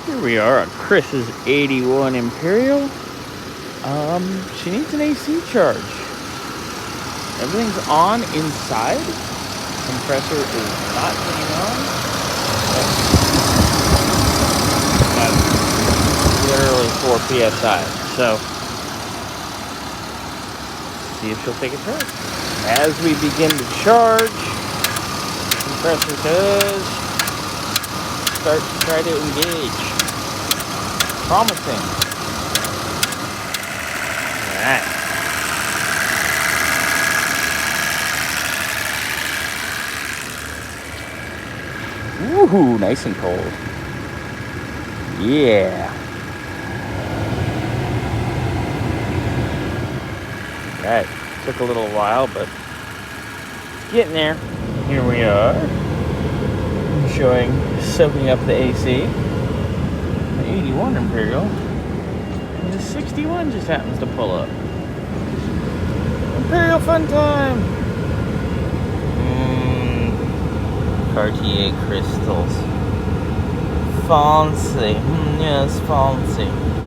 Here we are on Chris's 81 Imperial. She needs an AC charge. Everything's on inside. Compressor is not being on. That's literally 4 psi. So, see if she'll take a charge. As we begin to charge, compressor does start to try to engage. Promising. Alright. Woohoo, nice and cold. Yeah. Alright, took a little while, but getting there. Here we are. Enjoying soaking up the AC. The 81 Imperial. And the 61 just happens to pull up. Imperial fun time! Cartier crystals. Fancy. Yes, fancy.